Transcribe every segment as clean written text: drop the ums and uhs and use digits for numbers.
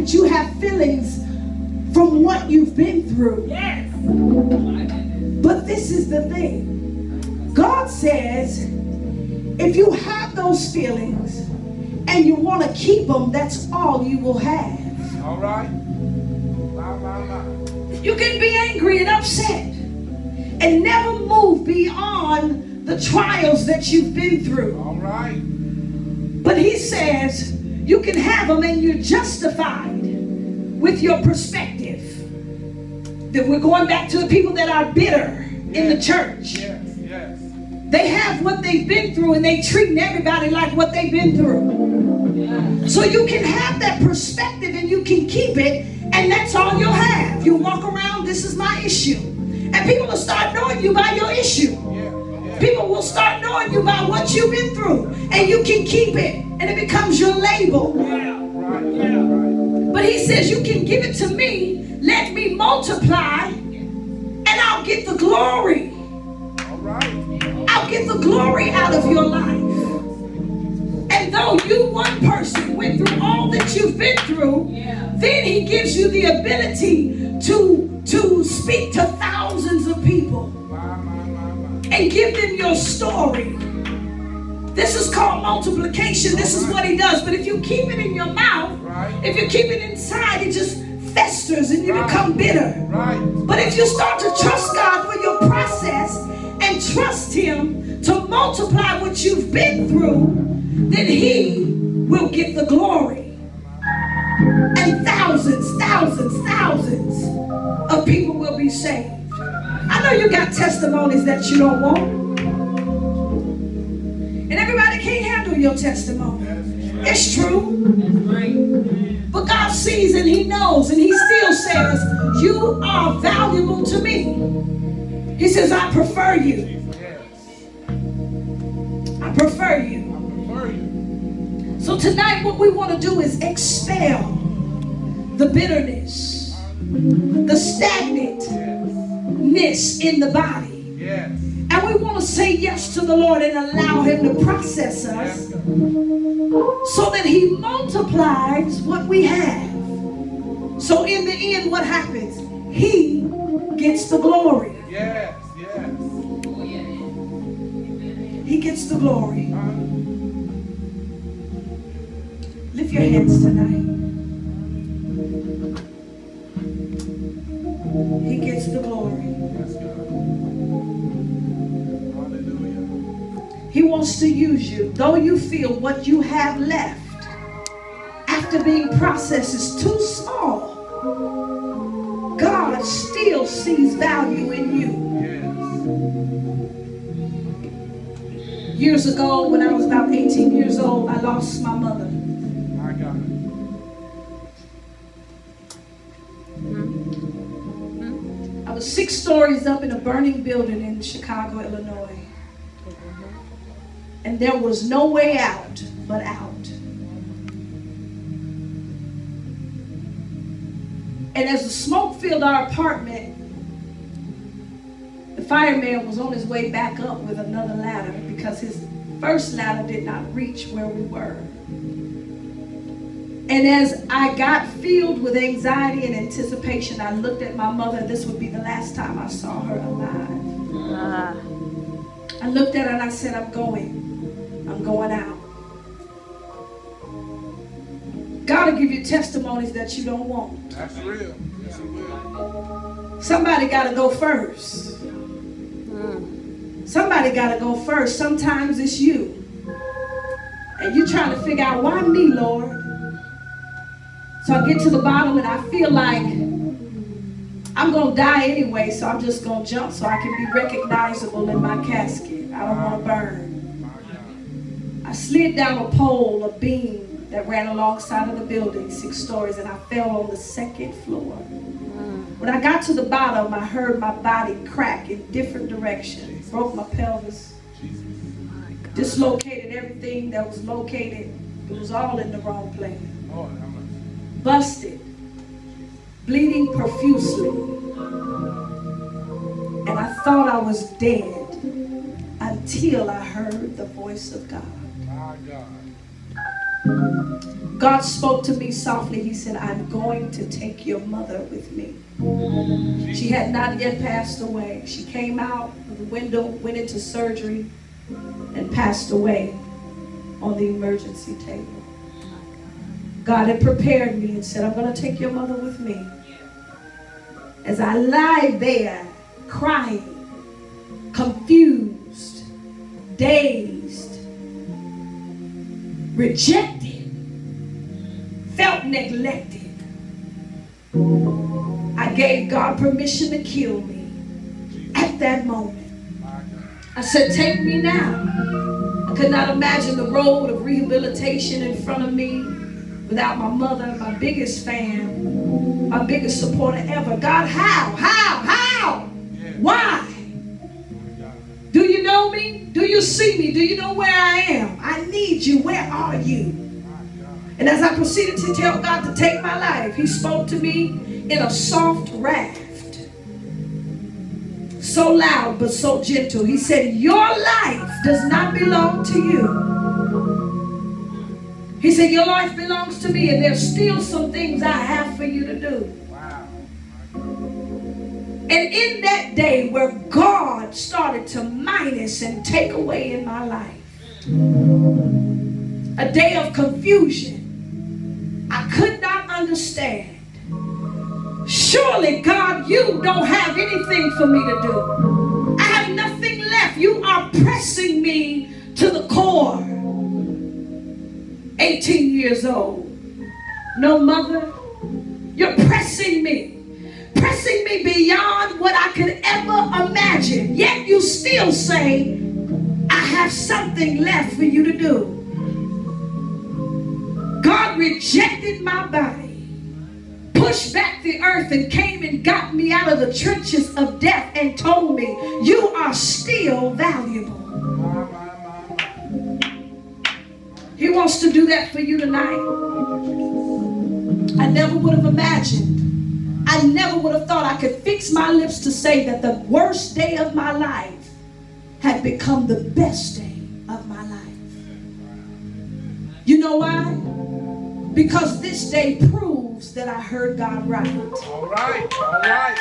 that you have feelings from what you've been through. Yes. But this is the thing. God says, if you have those feelings and you want to keep them, that's all you will have. All right. You can be angry and upset and never move beyond the trials that you've been through. All right. But he says you can have them and you're justified with your perspective. That we're going back to the people that are bitter in the church. Yes, yes. They have what they've been through and they treating everybody like what they've been through. Yeah. So you can have that perspective and you can keep it, and that's all you'll have. You walk around, this is my issue. And people will start knowing you by your issue. Yeah, yeah. People will start knowing you by what you've been through. And you can keep it, and it becomes your label. Yeah, right, yeah. But he says you can give it to me, let me multiply, and I'll get the glory. All right. I'll get the glory out of your life. And though you, one person, went through all that you've been through, then he gives you the ability to speak to thousands of people and give them your story. This is called multiplication. This is what he does. But if you keep it in your mouth, if you keep it inside, it just festers and you become bitter. But if you start to trust God for your process and trust him to multiply what you've been through, then he will get the glory. And thousands of people will be saved. I know you got testimonies that you don't want. And everybody can't handle your testimony. It's true. But God sees and he knows, and he still says, you are valuable to me. He says, I prefer you. I prefer you. So tonight what we want to do is expel the bitterness, the stagnantness in the body. And we want to say yes to the Lord and allow him to process us so that he multiplies what we have. So in the end, what happens? He gets the glory. Yes, yes. He gets the glory. Lift your hands tonight. He gets the glory. He wants to use you. Though you feel what you have left after being processed is too small, God still sees value in you. Years ago, when I was about 18 years old, I lost my mother. My God. I was 6 stories up in a burning building in Chicago, Illinois. And there was no way out but out. And as the smoke filled our apartment, the fireman was on his way back up with another ladder because his first ladder did not reach where we were. And as I got filled with anxiety and anticipation, I looked at my mother. This would be the last time I saw her alive. I looked at her and I said, I'm going out. God will give you testimonies that you don't want. That's real. Yes, He will. Somebody got to go first. Somebody got to go first. Sometimes it's you. And you're trying to figure out, why me, Lord? So I get to the bottom and I feel like I'm going to die anyway, so I'm just going to jump so I can be recognizable in my casket. I don't want to burn. I slid down a pole, a beam that ran alongside of the building, 6 stories, and I fell on the 2nd floor. When I got to the bottom, I heard my body crack in different directions. Broke my pelvis, dislocated everything that was located. It was all in the wrong place. Busted, bleeding profusely. And I thought I was dead until I heard the voice of God. My God. God spoke to me softly. He said, I'm going to take your mother with me. She had not yet passed away. She came out of the window, went into surgery, and passed away on the emergency table. God had prepared me and said, I'm going to take your mother with me. As I lie there crying, confused, dazed, rejected, felt neglected, I gave God permission to kill me at that moment. I said, take me now. I could not imagine the road of rehabilitation in front of me without my mother, my biggest fan, my biggest supporter ever. God, how? Why? Do you know me? Do you see me? Do you know where I am? I need you. Where are you? And as I proceeded to tell God to take my life, he spoke to me in a soft raft. So loud, but so gentle. He said, your life does not belong to you. He said, your life belongs to me, and there's still some things I have for you to do. Wow. And in that day where God started to minus and take away in my life, a day of confusion, I could not understand. Surely, God, you don't have anything for me to do. I have nothing left. You are pressing me to the core. 18 years old. No mother. You're pressing me beyond what I could ever imagine. Yet you still say, I have something left for you to do. God rejected my body, pushed back the earth, and came and got me out of the trenches of death and told me, you are still valuable. He wants to do that for you tonight. I never would have imagined. I never would have thought I could fix my lips to say that the worst day of my life had become the best day of my life. You know why? Because this day proves that I heard God right. All right, all right.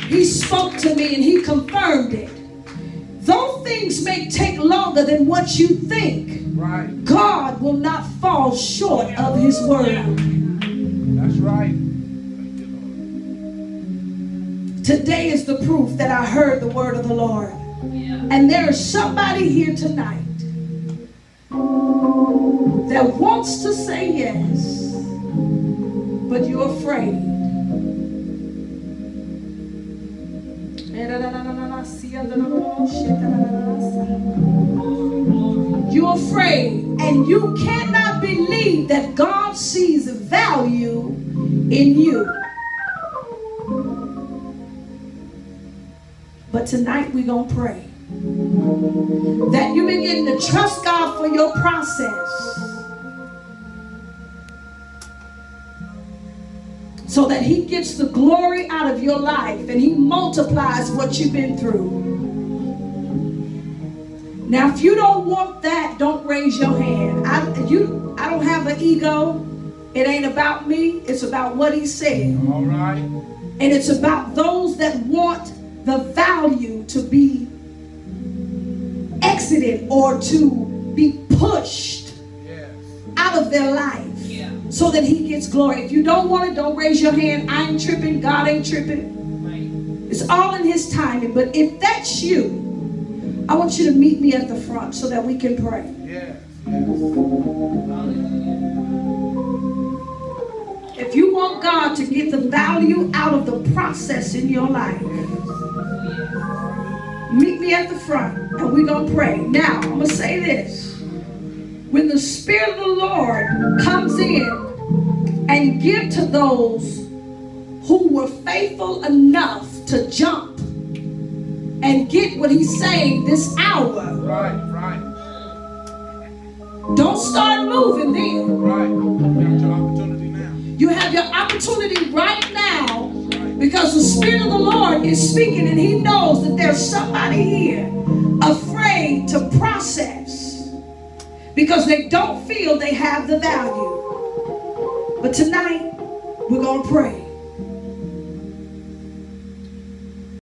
He spoke to me and he confirmed it. Though things may take longer than what you think, right, God will not fall short of his word. That's right. Today is the proof that I heard the word of the Lord. And there is somebody here tonight that wants to say yes, but you're afraid. You're afraid, and you cannot believe that God sees value in you. But tonight we're going to pray that you begin to trust God for your process, so that he gets the glory out of your life and he multiplies what you've been through. Now, if you don't want that, don't raise your hand. I don't have an ego. It ain't about me. It's about what he said. All right. And it's about those that want the value to be exited or to be pushed out of their life, so that he gets glory. If you don't want it, don't raise your hand. I ain't tripping. God ain't tripping. It's all in his timing. But if that's you, I want you to meet me at the front so that we can pray. If you want God to get the value out of the process in your life, meet me at the front and we're going to pray. Now, I'm going to say this. When the Spirit of the Lord comes in and give to those who were faithful enough to jump and get what he's saying this hour. Right. Don't start moving then. Right. You have your opportunity now. You have your opportunity right now, because the Spirit of the Lord is speaking and he knows that there's somebody here afraid to process. because they don't feel they have the value. But tonight, we're going to pray.